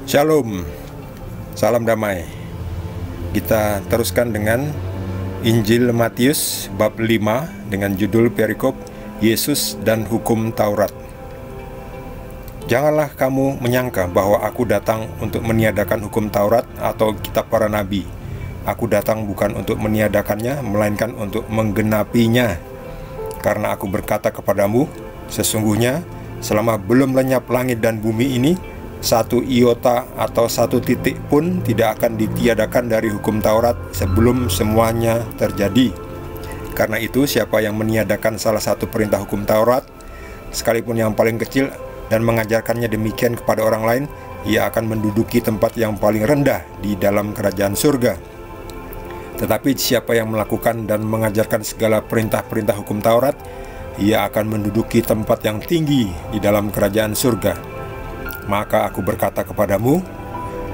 Shalom, salam damai. Kita teruskan dengan Injil Matius bab 5 dengan judul perikop Yesus dan Hukum Taurat. Janganlah kamu menyangka bahwa aku datang untuk meniadakan hukum Taurat atau kitab para nabi. Aku datang bukan untuk meniadakannya, melainkan untuk menggenapinya. Karena aku berkata kepadamu, sesungguhnya selama belum lenyap langit dan bumi ini, satu iota atau satu titik pun tidak akan ditiadakan dari hukum Taurat sebelum semuanya terjadi. Karena itu, siapa yang meniadakan salah satu perintah hukum Taurat, sekalipun yang paling kecil, dan mengajarkannya demikian kepada orang lain, ia akan menduduki tempat yang paling rendah di dalam kerajaan surga. Tetapi siapa yang melakukan dan mengajarkan segala perintah-perintah hukum Taurat, ia akan menduduki tempat yang tinggi di dalam kerajaan surga. Maka aku berkata kepadamu,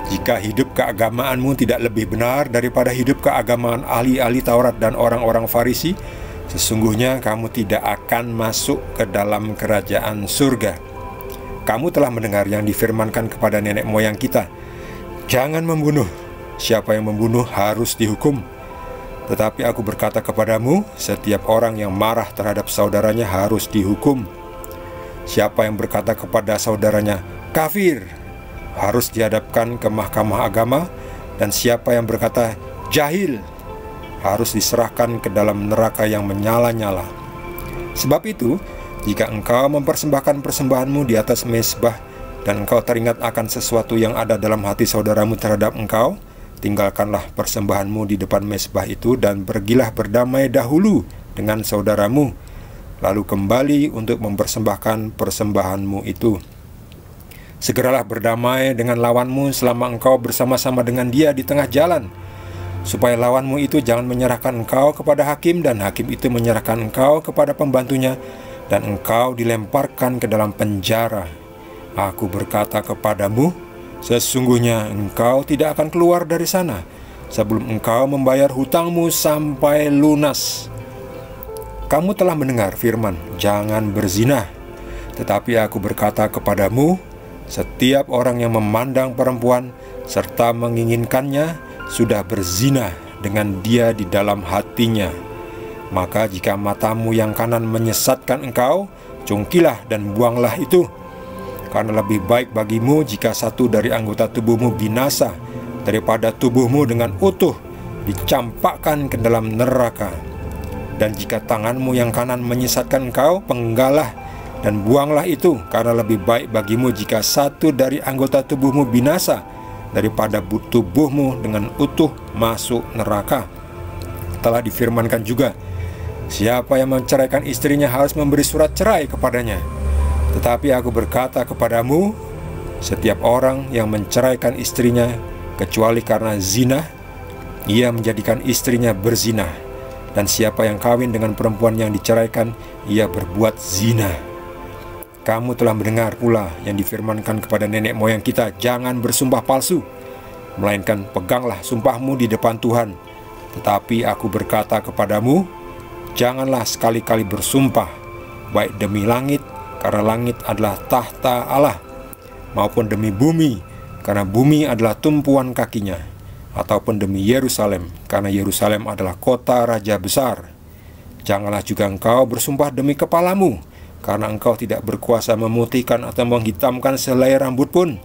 jika hidup keagamaanmu tidak lebih benar daripada hidup keagamaan ahli-ahli Taurat dan orang-orang Farisi, sesungguhnya kamu tidak akan masuk ke dalam kerajaan surga. Kamu telah mendengar yang difirmankan kepada nenek moyang kita, jangan membunuh, siapa yang membunuh harus dihukum. Tetapi aku berkata kepadamu, setiap orang yang marah terhadap saudaranya harus dihukum. Siapa yang berkata kepada saudaranya, kafir, harus dihadapkan ke mahkamah agama, dan siapa yang berkata jahil harus diserahkan ke dalam neraka yang menyala-nyala. Sebab itu, jika engkau mempersembahkan persembahanmu di atas mezbah dan engkau teringat akan sesuatu yang ada dalam hati saudaramu terhadap engkau, tinggalkanlah persembahanmu di depan mezbah itu dan pergilah berdamai dahulu dengan saudaramu, lalu kembali untuk mempersembahkan persembahanmu itu. Segeralah berdamai dengan lawanmu selama engkau bersama-sama dengan dia di tengah jalan, supaya lawanmu itu jangan menyerahkan engkau kepada hakim, dan hakim itu menyerahkan engkau kepada pembantunya, dan engkau dilemparkan ke dalam penjara. Aku berkata kepadamu, sesungguhnya engkau tidak akan keluar dari sana sebelum engkau membayar hutangmu sampai lunas. Kamu telah mendengar firman, jangan berzina. Tetapi aku berkata kepadamu, setiap orang yang memandang perempuan serta menginginkannya sudah berzina dengan dia di dalam hatinya. Maka jika matamu yang kanan menyesatkan engkau, cungkilah dan buanglah itu. Karena lebih baik bagimu jika satu dari anggota tubuhmu binasa daripada tubuhmu dengan utuh dicampakkan ke dalam neraka. Dan jika tanganmu yang kanan menyesatkan engkau, penggalah dan buanglah itu, karena lebih baik bagimu jika satu dari anggota tubuhmu binasa daripada tubuhmu dengan utuh masuk neraka. Telah difirmankan juga, siapa yang menceraikan istrinya harus memberi surat cerai kepadanya. Tetapi aku berkata kepadamu, setiap orang yang menceraikan istrinya kecuali karena zina, ia menjadikan istrinya berzina. Dan siapa yang kawin dengan perempuan yang diceraikan, ia berbuat zina. Kamu telah mendengar pula yang difirmankan kepada nenek moyang kita, jangan bersumpah palsu, melainkan peganglah sumpahmu di depan Tuhan. Tetapi aku berkata kepadamu, janganlah sekali-kali bersumpah, baik demi langit, karena langit adalah tahta Allah, maupun demi bumi, karena bumi adalah tumpuan kakinya, ataupun demi Yerusalem, karena Yerusalem adalah kota raja besar. Janganlah juga engkau bersumpah demi kepalamu, karena engkau tidak berkuasa memutihkan atau menghitamkan selai rambut pun.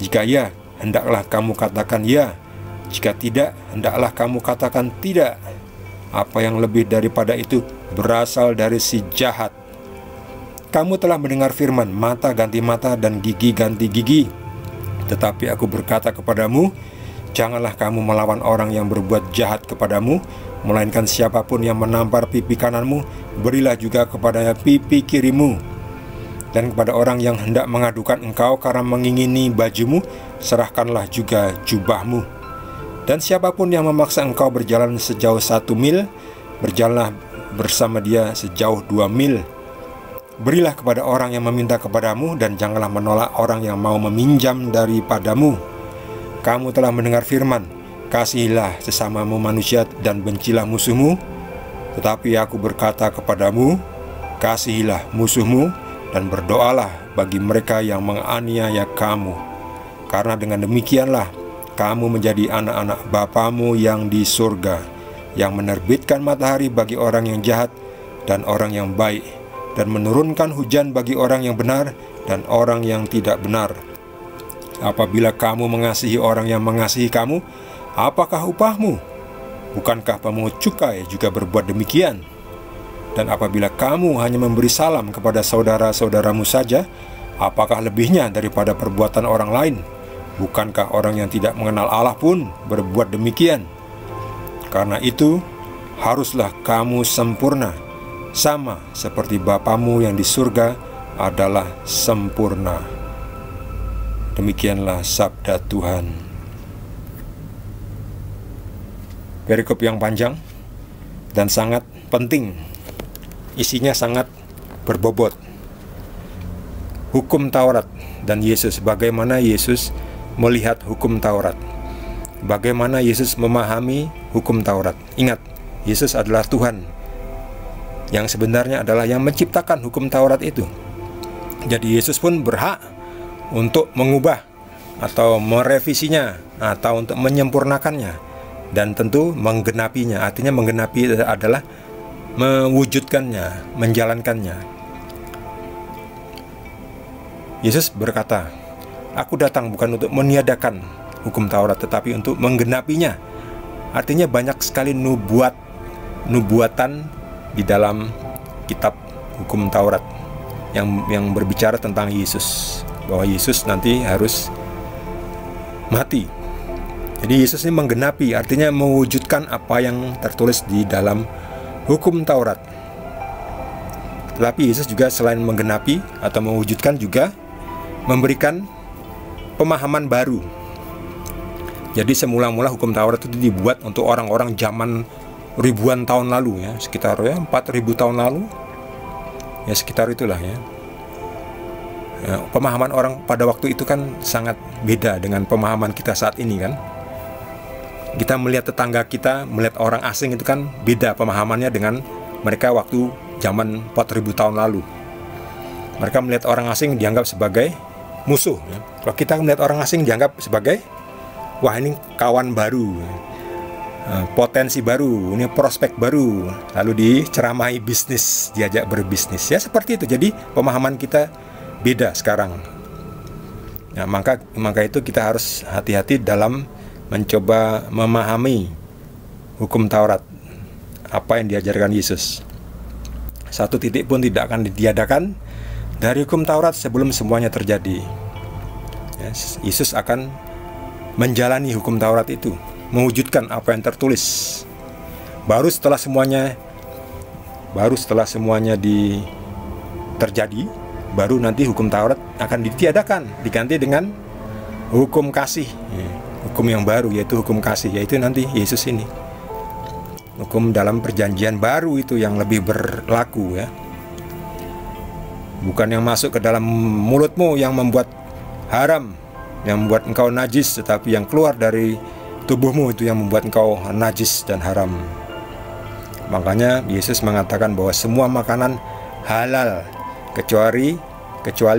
Jika ya, hendaklah kamu katakan ya. Jika tidak, hendaklah kamu katakan tidak. Apa yang lebih daripada itu berasal dari si jahat. Kamu telah mendengar firman, mata ganti mata dan gigi ganti gigi. Tetapi aku berkata kepadamu, janganlah kamu melawan orang yang berbuat jahat kepadamu, melainkan siapapun yang menampar pipi kananmu, berilah juga kepadanya pipi kirimu. Dan kepada orang yang hendak mengadukan engkau karena mengingini bajumu, serahkanlah juga jubahmu. Dan siapapun yang memaksa engkau berjalan sejauh 1 mil, berjalanlah bersama dia sejauh 2 mil. Berilah kepada orang yang meminta kepadamu, dan janganlah menolak orang yang mau meminjam daripadamu. Kamu telah mendengar firman, kasihilah sesamamu manusia dan bencilah musuhmu. Tetapi aku berkata kepadamu, kasihilah musuhmu dan berdoalah bagi mereka yang menganiaya kamu, Karena dengan demikianlah kamu menjadi anak-anak Bapamu yang di surga, yang menerbitkan matahari bagi orang yang jahat dan orang yang baik, dan menurunkan hujan bagi orang yang benar dan orang yang tidak benar. Apabila kamu mengasihi orang yang mengasihi kamu, apakah upahmu? Bukankah pemungut cukai juga berbuat demikian? Dan apabila kamu hanya memberi salam kepada saudara-saudaramu saja, apakah lebihnya daripada perbuatan orang lain? Bukankah orang yang tidak mengenal Allah pun berbuat demikian? Karena itu, haruslah kamu sempurna, sama seperti Bapamu yang di surga adalah sempurna. Demikianlah sabda Tuhan. Perikop yang panjang dan sangat penting. Isinya sangat berbobot. Hukum Taurat dan Yesus, bagaimana Yesus melihat hukum Taurat, bagaimana Yesus memahami hukum Taurat. Ingat, Yesus adalah Tuhan yang sebenarnya adalah yang menciptakan hukum Taurat itu. Jadi Yesus pun berhak untuk mengubah atau merevisinya atau untuk menyempurnakannya, dan tentu menggenapinya. Artinya menggenapi adalah mewujudkannya, menjalankannya. Yesus berkata, "Aku datang bukan untuk meniadakan hukum Taurat, tetapi untuk menggenapinya." Artinya banyak sekali nubuatan di dalam kitab hukum Taurat yang berbicara tentang Yesus, bahwa Yesus nanti harus mati. Jadi Yesus ini menggenapi, artinya mewujudkan apa yang tertulis di dalam hukum Taurat. Tetapi Yesus juga selain menggenapi atau mewujudkan, juga memberikan pemahaman baru. Jadi semula-mula hukum Taurat itu dibuat untuk orang-orang zaman ribuan tahun lalu, ya, sekitar 4.000 tahun lalu, ya sekitar itulah ya. Pemahaman orang pada waktu itu kan sangat beda dengan pemahaman kita saat ini kan. Kita melihat tetangga kita, melihat orang asing itu kan beda pemahamannya dengan mereka waktu zaman 4.000 tahun lalu. Mereka melihat orang asing dianggap sebagai musuh, ya. Kalau kita melihat orang asing dianggap sebagai, wah ini kawan baru, potensi baru, ini prospek baru, lalu diceramahi bisnis, diajak berbisnis, ya seperti itu. Jadi pemahaman kita beda sekarang. Nah, maka itu kita harus hati-hati dalam mencoba memahami hukum Taurat, apa yang diajarkan Yesus. Satu titik pun tidak akan ditiadakan dari hukum Taurat sebelum semuanya terjadi. Ya, Yesus akan menjalani hukum Taurat itu, mewujudkan apa yang tertulis. Baru setelah semuanya terjadi, baru nanti hukum Taurat akan ditiadakan, diganti dengan hukum kasih, hukum yang baru, yaitu hukum kasih, yaitu nanti Yesus ini. Hukum dalam perjanjian baru itu yang lebih berlaku, ya. Bukan yang masuk ke dalam mulutmu yang membuat haram, yang membuat engkau najis, tetapi yang keluar dari tubuhmu itu yang membuat engkau najis dan haram. Makanya Yesus mengatakan bahwa semua makanan halal kecuali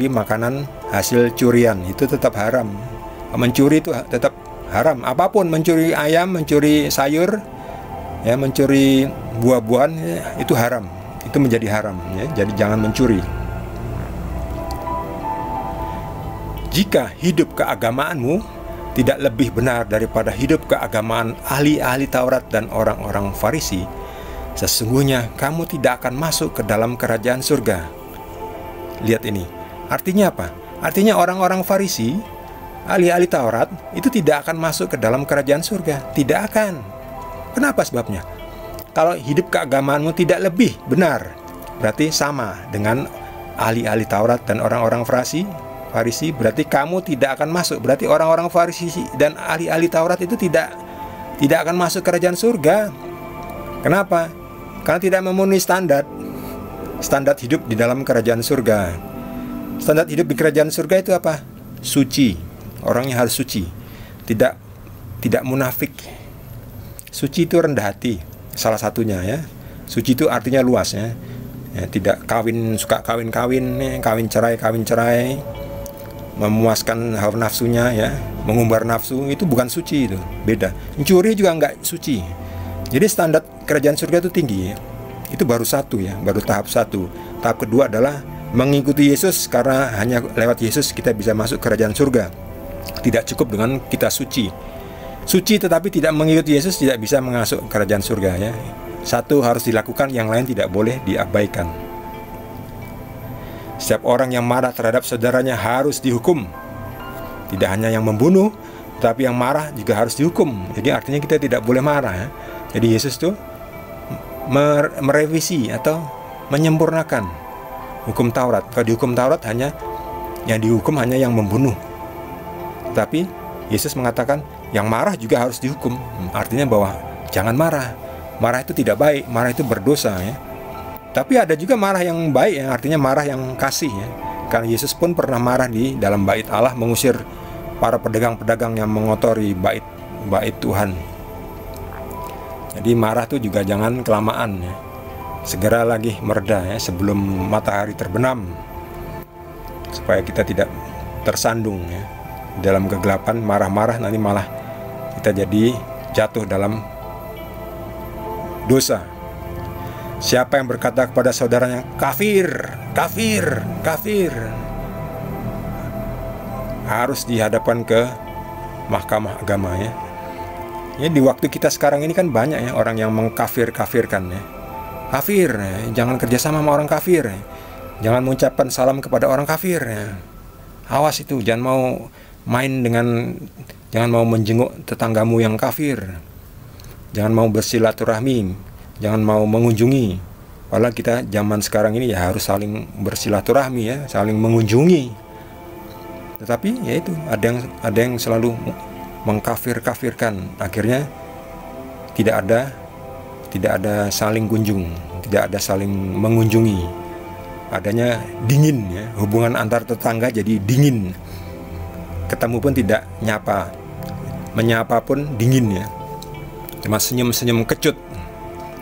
makanan hasil curian, itu tetap haram. Mencuri itu tetap haram. Apapun, mencuri ayam, mencuri sayur, ya, mencuri buah-buahan, ya, itu haram. Itu menjadi haram, ya. Jadi jangan mencuri. Jika hidup keagamaanmu tidak lebih benar daripada hidup keagamaan ahli-ahli Taurat dan orang-orang Farisi, sesungguhnya kamu tidak akan masuk ke dalam kerajaan surga. Lihat ini. Artinya apa? Artinya orang-orang Farisi, ahli-ahli Taurat, itu tidak akan masuk ke dalam kerajaan surga. Tidak akan. Kenapa sebabnya? Kalau hidup keagamaanmu tidak lebih benar, berarti sama dengan ahli-ahli Taurat dan orang-orang Farisi, berarti kamu tidak akan masuk. Berarti orang-orang Farisi dan ahli-ahli Taurat itu tidak akan masuk kerajaan surga. Kenapa? Karena tidak memenuhi standar hidup di dalam kerajaan surga. Standar hidup di kerajaan surga itu apa? Suci. Orangnya harus suci. Tidak munafik. Suci itu rendah hati, salah satunya, ya. Suci itu artinya luas, ya. Tidak suka kawin cerai. memuaskan hawa nafsunya ya, mengumbar nafsu, itu bukan suci, itu beda. Mencuri juga nggak suci. Jadi standar kerajaan surga itu tinggi ya. Itu baru satu ya, baru tahap satu. Tahap kedua adalah mengikuti Yesus, karena hanya lewat Yesus kita bisa masuk kerajaan surga. Tidak cukup dengan kita suci. Suci tetapi tidak mengikuti Yesus tidak bisa masuk kerajaan surga ya. Satu harus dilakukan, yang lain tidak boleh diabaikan. Setiap orang yang marah terhadap saudaranya harus dihukum. Tidak hanya yang membunuh, tapi yang marah juga harus dihukum. Jadi artinya kita tidak boleh marah ya. Jadi Yesus tuh merevisi atau menyempurnakan hukum Taurat. Kalau di hukum Taurat hanya yang dihukum hanya yang membunuh. Tapi Yesus mengatakan yang marah juga harus dihukum. Artinya bahwa jangan marah. Marah itu tidak baik, marah itu berdosa ya. Tapi ada juga marah yang baik, yang artinya marah yang kasih ya. Karena Yesus pun pernah marah di dalam bait Allah, mengusir para pedagang-pedagang yang mengotori bait Tuhan. Jadi marah itu juga jangan kelamaan ya. Segera lagi mereda ya, sebelum matahari terbenam, supaya kita tidak tersandung ya. Dalam kegelapan marah-marah, nanti malah kita jadi jatuh dalam dosa. Siapa yang berkata kepada saudaranya kafir, kafir, kafir, harus dihadapkan ke mahkamah agama ya. Ya, di waktu kita sekarang ini kan banyak ya orang yang mengkafir-kafirkan ya. Kafir ya, jangan kerjasama sama orang kafir ya. Jangan mengucapkan salam kepada orang kafir ya. Awas itu, jangan mau jangan mau menjenguk tetanggamu yang kafir. Jangan mau bersilaturahmi, jangan mau mengunjungi. Padahal kita zaman sekarang ini ya harus saling bersilaturahmi ya, saling mengunjungi. Tetapi ya itu, ada yang selalu mengkafir-kafirkan. Akhirnya tidak ada saling kunjung, tidak ada saling mengunjungi. Adanya dingin ya, hubungan antar tetangga jadi dingin. Ketemu pun tidak nyapa, menyapa pun dingin ya. Cuma senyum-senyum kecut.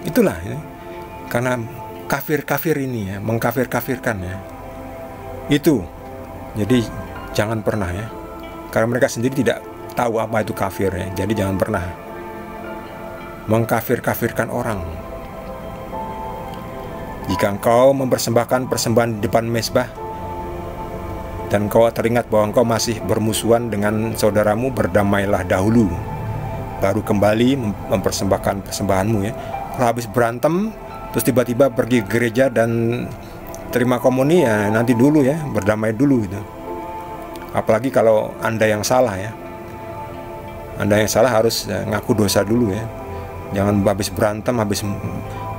Itulah ya. Karena kafir-kafir ini ya, mengkafir-kafirkan ya. Itu. Jadi jangan pernah ya. Karena mereka sendiri tidak tahu apa itu kafir ya. Jadi jangan pernah mengkafir-kafirkan orang. Jika engkau mempersembahkan persembahan di depan mezbah dan engkau teringat bahwa engkau masih bermusuhan dengan saudaramu, berdamailah dahulu, baru kembali mempersembahkan persembahanmu ya. Kalau habis berantem terus tiba-tiba pergi ke gereja dan terima komuni, ya nanti dulu ya, berdamai dulu gitu. Apalagi kalau Anda yang salah ya. Anda yang salah harus ngaku dosa dulu ya. Jangan habis berantem, habis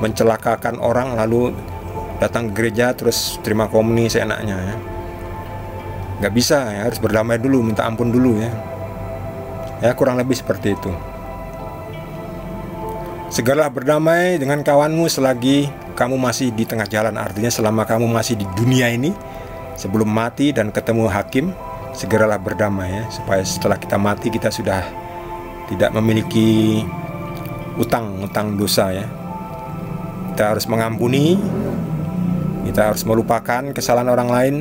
mencelakakan orang lalu datang ke gereja terus terima komuni seenaknya ya. Nggak bisa ya, harus berdamai dulu, minta ampun dulu ya. Ya kurang lebih seperti itu. Segeralah berdamai dengan kawanmu selagi kamu masih di tengah jalan. Artinya selama kamu masih di dunia ini, sebelum mati dan ketemu hakim, segeralah berdamai ya, supaya setelah kita mati kita sudah tidak memiliki utang dosa ya. Kita harus mengampuni, kita harus melupakan kesalahan orang lain,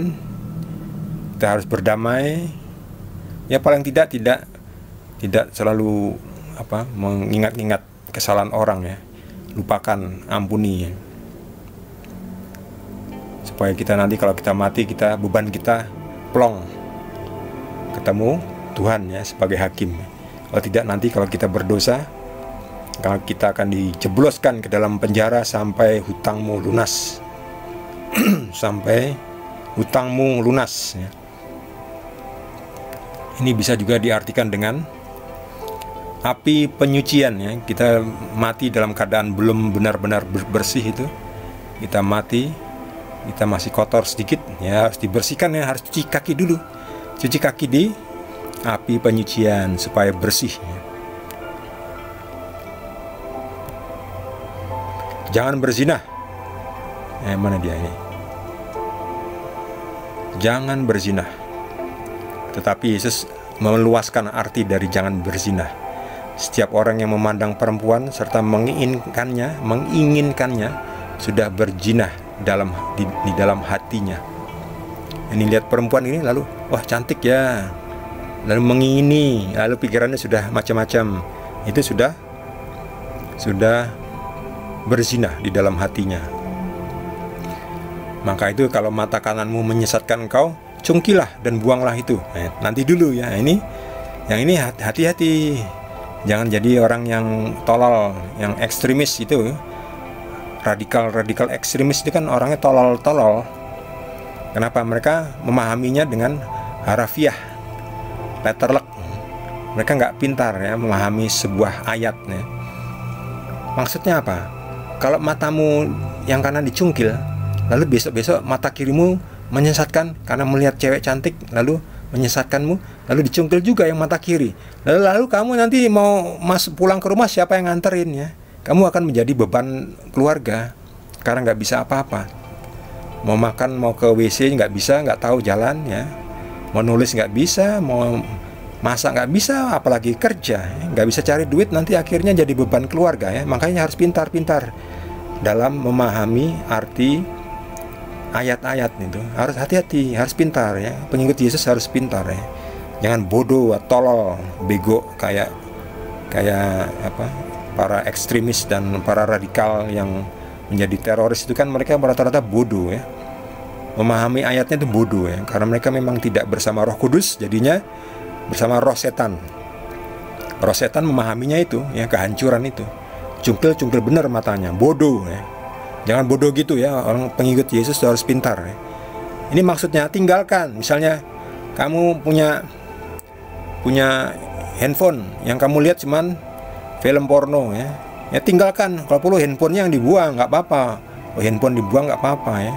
kita harus berdamai. Ya paling tidak selalu mengingat-ingat kesalahan orang ya. Lupakan, ampuni ya. Supaya kita nanti kalau kita mati, beban kita plong, ketemu Tuhan ya sebagai hakim. Kalau tidak, nanti kalau kita berdosa, kalau kita akan dijebloskan ke dalam penjara sampai hutangmu lunas. Sampai hutangmu lunas ya. Ini bisa juga diartikan dengan api penyucian ya. Kita mati dalam keadaan belum benar-benar bersih itu. Kita mati, kita masih kotor sedikit ya, harus dibersihkan ya, harus cuci kaki dulu. Cuci kaki di api penyucian supaya bersih ya. Jangan berzina. Mana dia ini? Jangan berzina. Tetapi Yesus meluaskan arti dari jangan berzina. Setiap orang yang memandang perempuan serta menginginkannya sudah berzina di dalam hatinya. Ini lihat perempuan ini lalu wah cantik ya, lalu mengingini, lalu pikirannya sudah macam-macam, itu sudah berzina di dalam hatinya. Maka itu kalau mata kananmu menyesatkan engkau, cungkilah dan buanglah itu. Nanti dulu ya, yang ini hati-hati, jangan jadi orang yang tolol, yang ekstremis itu. Radikal ekstremis itu kan orangnya tolol. Kenapa? Mereka memahaminya dengan harafiah, letterlek. Mereka nggak pintar ya memahami sebuah ayat ya. Maksudnya apa? Kalau matamu yang kanan dicungkil, lalu besok-besok mata kirimu menyesatkan karena melihat cewek cantik, lalu menyesatkanmu, lalu dicungkil juga yang mata kiri. Lalu kamu nanti mau pulang ke rumah, siapa yang nganterin ya? Kamu akan menjadi beban keluarga karena nggak bisa apa-apa. Mau makan, mau ke WC nggak bisa, nggak tahu jalan ya. Mau nulis nggak bisa, mau masak nggak bisa, apalagi kerja, nggak bisa cari duit, nanti akhirnya jadi beban keluarga ya. Makanya harus pintar-pintar dalam memahami arti ayat-ayat itu. Harus hati-hati, harus pintar ya. Pengikut Yesus harus pintar ya. Jangan bodoh, tolol, bego kayak apa? Para ekstremis dan para radikal yang menjadi teroris itu kan mereka rata-rata bodoh ya. Memahami ayatnya itu bodoh ya, karena mereka memang tidak bersama Roh Kudus, jadinya bersama roh setan. Roh setan memahaminya itu ya, kehancuran itu. Cungkil bener matanya, bodoh ya. Jangan bodoh gitu ya, orang pengikut Yesus harus pintar ya. Ini maksudnya tinggalkan. Misalnya kamu punya handphone yang kamu lihat cuman film porno ya, tinggalkan. Kalau perlu handphonenya yang dibuang, nggak apa-apa. Handphone dibuang nggak apa-apa ya.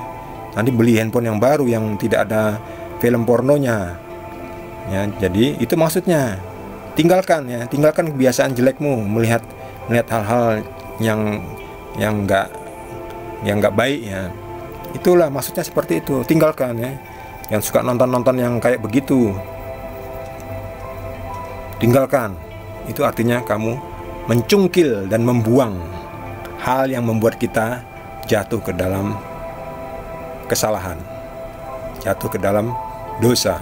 Nanti beli handphone yang baru yang tidak ada film pornonya ya. Jadi itu maksudnya, tinggalkan ya, tinggalkan kebiasaan jelekmu, melihat hal-hal yang nggak baik ya. Itulah maksudnya, seperti itu, tinggalkan ya. Yang suka nonton yang kayak begitu, tinggalkan. Itu artinya kamu mencungkil dan membuang hal yang membuat kita jatuh ke dalam kesalahan, jatuh ke dalam dosa.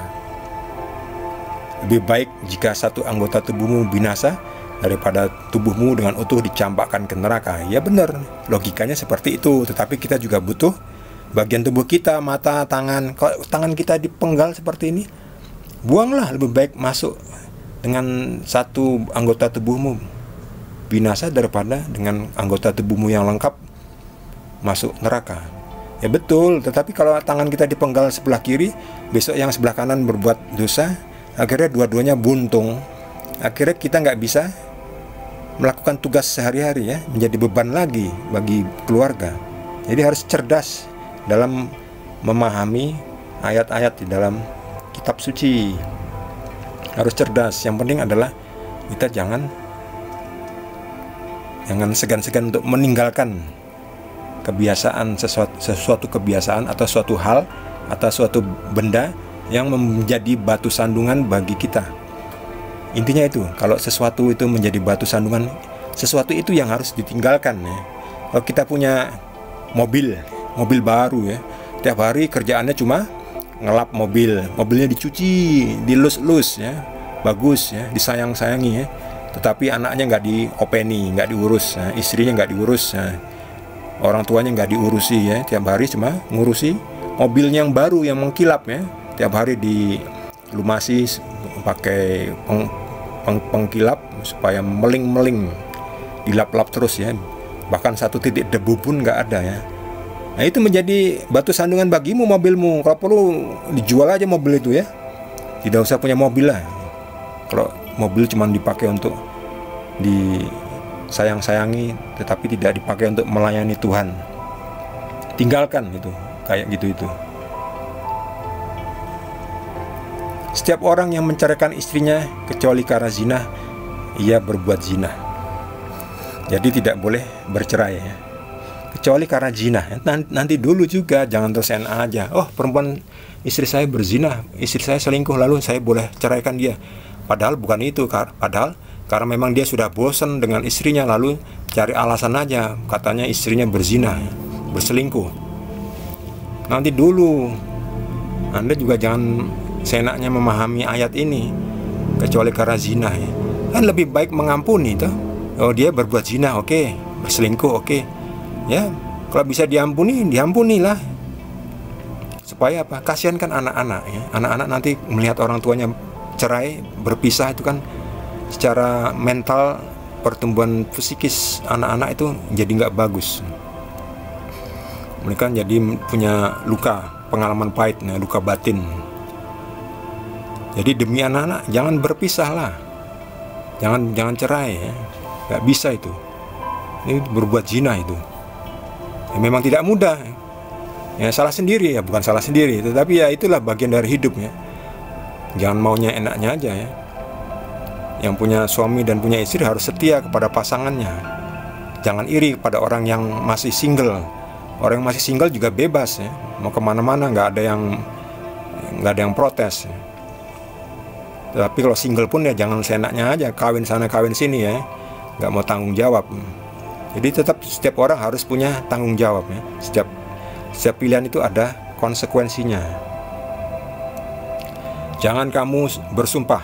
Lebih baik jika satu anggota tubuhmu binasa daripada tubuhmu dengan utuh dicampakkan ke neraka. Ya benar, logikanya seperti itu. Tetapi kita juga butuh bagian tubuh kita, mata, tangan. Kalau tangan kita dipenggal seperti ini, buanglah. Lebih baik masuk dengan satu anggota tubuhmu binasa daripada dengan anggota tubuhmu yang lengkap masuk neraka. Ya betul, tetapi kalau tangan kita dipenggal sebelah kiri, besok yang sebelah kanan berbuat dosa, akhirnya dua-duanya buntung. Akhirnya kita nggak bisa melakukan tugas sehari-hari ya, menjadi beban lagi bagi keluarga. Jadi harus cerdas dalam memahami ayat-ayat di dalam kitab suci. Harus cerdas. Yang penting adalah kita jangan segan-segan untuk meninggalkan kebiasaan, sesuatu kebiasaan atau suatu hal atau suatu benda yang menjadi batu sandungan bagi kita. Intinya itu, kalau sesuatu itu menjadi batu sandungan, sesuatu itu yang harus ditinggalkan ya. Kalau kita punya mobil baru ya, tiap hari kerjaannya cuma ngelap mobilnya dicuci, dilus-lus ya, bagus ya, disayang-sayangi ya. Tetapi anaknya nggak diopeni, nggak diurus ya, istrinya nggak diurus ya, orang tuanya nggak diurusi ya. Tiap hari cuma ngurusi mobilnya yang baru yang mengkilap ya. Tiap hari dilumasi pakai pengkilap supaya meling-meling, dilap-lap terus ya. Bahkan satu titik debu pun nggak ada ya. Nah itu menjadi batu sandungan bagimu mobilmu. Kalau perlu dijual aja mobil itu ya. Tidak usah punya mobil lah. Kalau mobil cuma dipakai untuk disayang-sayangi, tetapi tidak dipakai untuk melayani Tuhan, tinggalkan itu, kayak gitu itu. Setiap orang yang menceraikan istrinya kecuali karena zina, ia berbuat zina. Jadi tidak boleh bercerai ya, kecuali karena zina. Nanti dulu juga, jangan terus enak aja. Oh, perempuan, istri saya berzina, istri saya selingkuh, lalu saya boleh ceraikan dia. Padahal bukan itu, padahal karena memang dia sudah bosan dengan istrinya, lalu cari alasan aja, katanya istrinya berzina, berselingkuh. Nanti dulu, Anda juga jangan seenaknya memahami ayat ini, kecuali karena zina ya. Kan lebih baik mengampuni toh. Oh dia berbuat zina, oke. Berselingkuh, oke. Ya, kalau bisa diampuni, diampunilah. Supaya apa? Kasihan kan anak-anak ya. Anak-anak nanti melihat orang tuanya cerai, berpisah, itu kan secara mental, pertumbuhan psikis anak-anak itu jadi nggak bagus. Mereka jadi punya luka, pengalaman pahit, luka batin. Jadi demi anak-anak jangan berpisah lah, jangan cerai ya. Nggak bisa itu. Ini berbuat zina itu. Ya, memang tidak mudah. Ya salah sendiri ya, bukan salah sendiri, tetapi ya itulah bagian dari hidup ya. Jangan maunya enaknya aja ya. Yang punya suami dan punya istri harus setia kepada pasangannya. Jangan iri kepada orang yang masih single. Orang yang masih single juga bebas ya, mau kemana-mana, nggak ada yang protes ya. Tapi kalau single pun ya jangan seenaknya aja, kawin sana kawin sini ya, nggak mau tanggung jawab. Jadi tetap setiap orang harus punya tanggung jawab ya. Setiap pilihan itu ada konsekuensinya. Jangan kamu bersumpah,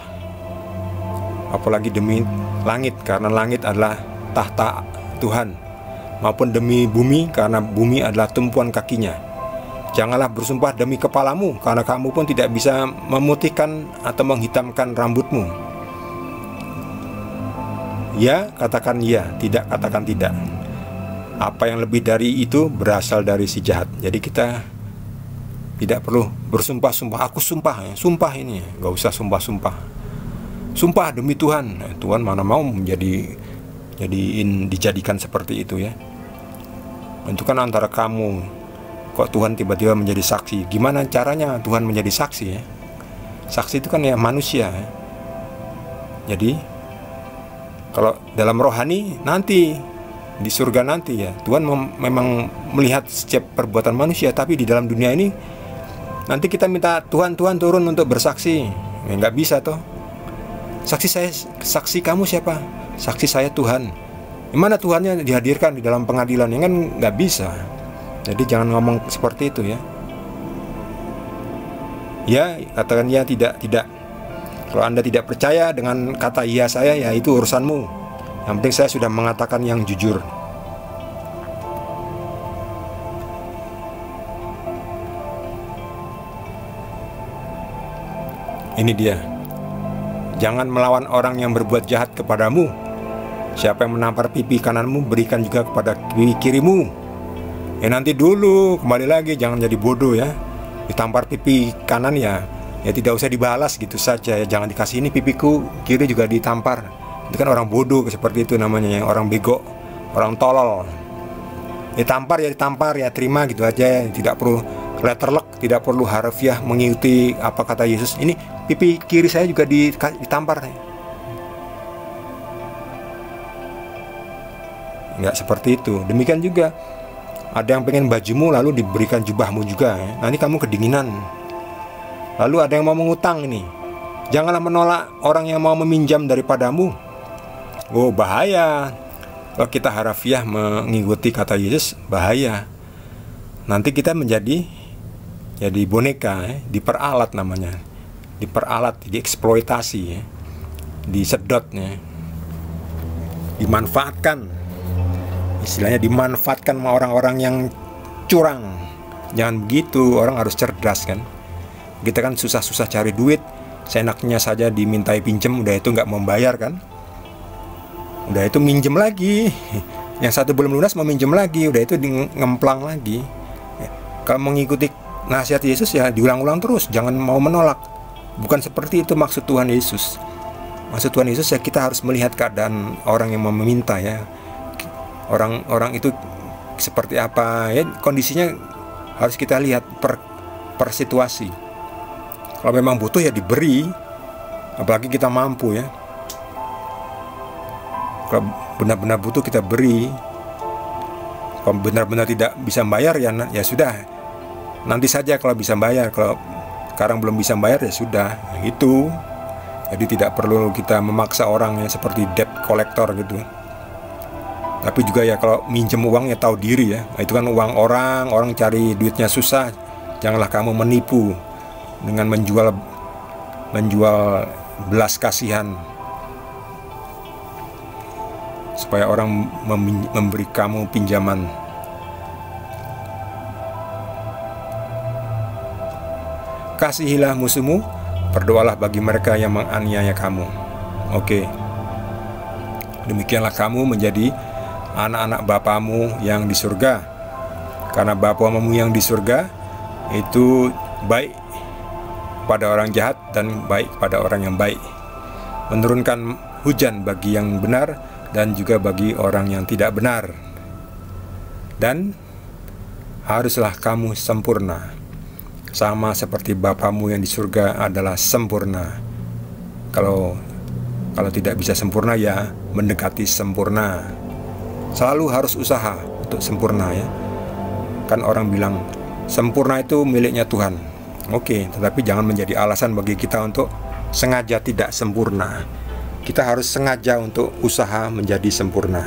apalagi demi langit, karena langit adalah tahta Tuhan, maupun demi bumi, karena bumi adalah tumpuan kakinya. Janganlah bersumpah demi kepalamu, karena kamu pun tidak bisa memutihkan atau menghitamkan rambutmu. Ya, katakan ya, tidak, katakan tidak. Apa yang lebih dari itu berasal dari si jahat. Jadi kita tidak perlu bersumpah-sumpah. Aku sumpah ya, sumpah ini, gak usah sumpah-sumpah. Sumpah demi Tuhan. Tuhan mana mau dijadikan seperti itu ya. Itu kan antara kamu, kok Tuhan tiba-tiba menjadi saksi. Gimana caranya Tuhan menjadi saksi ya? Saksi itu kan ya manusia ya. Jadi kalau dalam rohani nanti di surga nanti ya, Tuhan memang melihat setiap perbuatan manusia. Tapi di dalam dunia ini nanti kita minta Tuhan turun untuk bersaksi ya, nggak bisa toh. Saksi kamu siapa? Saksi saya Tuhan. Gimana Tuhannya dihadirkan di dalam pengadilan? Ya kan nggak bisa. Jadi jangan ngomong seperti itu ya. Ya, katakan ya, tidak. Kalau Anda tidak percaya dengan kata iya saya, ya itu urusanmu. Yang penting saya sudah mengatakan yang jujur. Ini dia. Jangan melawan orang yang berbuat jahat kepadamu. Siapa yang menampar pipi kananmu, berikan juga kepada pipi kirimu. Ya nanti dulu, kembali lagi, jangan jadi bodoh ya. Ditampar pipi kanan ya tidak usah dibalas gitu saja ya. Jangan dikasih ini pipiku kiri juga ditampar. Itu kan orang bodoh seperti itu namanya, yang orang bego, orang tolol. Ditampar ya terima gitu aja ya. Tidak perlu letterlock, tidak perlu harfiah mengikuti apa kata Yesus. Ini pipi kiri saya juga ditampar. Nggak seperti itu. Demikian juga ada yang pengen bajumu lalu diberikan jubahmu juga ya. Nanti kamu kedinginan. Lalu ada yang mau mengutang ini. Janganlah menolak orang yang mau meminjam daripadamu. Oh bahaya. Kalau kita harafiah mengikuti kata Yesus, bahaya. Nanti kita menjadi boneka ya. Diperalat namanya. Diperalat, dieksploitasi ya. Disedot ya. Dimanfaatkan. Istilahnya dimanfaatkan sama orang-orang yang curang. Jangan begitu, orang harus cerdas kan. Kita kan susah-susah cari duit, seenaknya saja dimintai pinjem, udah itu nggak membayar kan. Udah itu minjem lagi. Yang satu belum lunas mau minjem lagi, udah itu ngemplang lagi. Kalau mengikuti nasihat Yesus ya diulang-ulang terus, jangan mau menolak. Bukan seperti itu maksud Tuhan Yesus. Maksud Tuhan Yesus ya kita harus melihat keadaan orang yang mau meminta ya. Orang itu seperti apa ya, kondisinya harus kita lihat per situasi. Kalau memang butuh ya diberi, apalagi kita mampu ya. Kalau benar-benar butuh kita beri. Kalau benar-benar tidak bisa bayar ya sudah. Nanti saja kalau bisa bayar. Kalau sekarang belum bisa bayar ya sudah, gitu. Jadi tidak perlu kita memaksa orang ya seperti debt collector gitu. Tapi juga ya kalau minjem uang ya tahu diri ya. Itu kan uang orang cari duitnya susah. Janganlah kamu menipu dengan menjual menjual belas kasihan supaya orang memberi kamu pinjaman. Kasihilah musuhmu, berdoalah bagi mereka yang menganiaya kamu. Oke. Demikianlah kamu menjadi anak-anak Bapamu yang di surga. Karena Bapamu yang di surga itu baik pada orang jahat dan baik pada orang yang baik, menurunkan hujan bagi yang benar dan juga bagi orang yang tidak benar. Dan haruslah kamu sempurna, sama seperti Bapamu yang di surga adalah sempurna. Kalau tidak bisa sempurna, ya mendekati sempurna. Selalu harus usaha untuk sempurna, ya. Kan orang bilang sempurna itu miliknya Tuhan. Oke, tetapi jangan menjadi alasan bagi kita untuk sengaja tidak sempurna. Kita harus sengaja untuk usaha menjadi sempurna.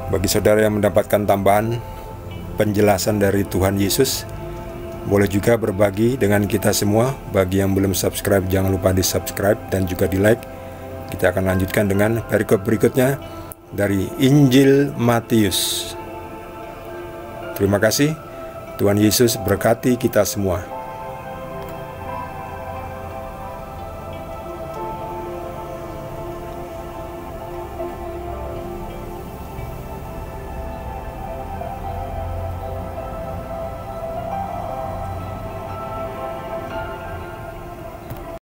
Bagi saudara yang mendapatkan tambahan penjelasan dari Tuhan Yesus, boleh juga berbagi dengan kita semua. Bagi yang belum subscribe, jangan lupa di subscribe dan juga di like. Kita akan lanjutkan dengan perikop berikutnya dari Injil Matius. Terima kasih. Tuhan Yesus berkati kita semua.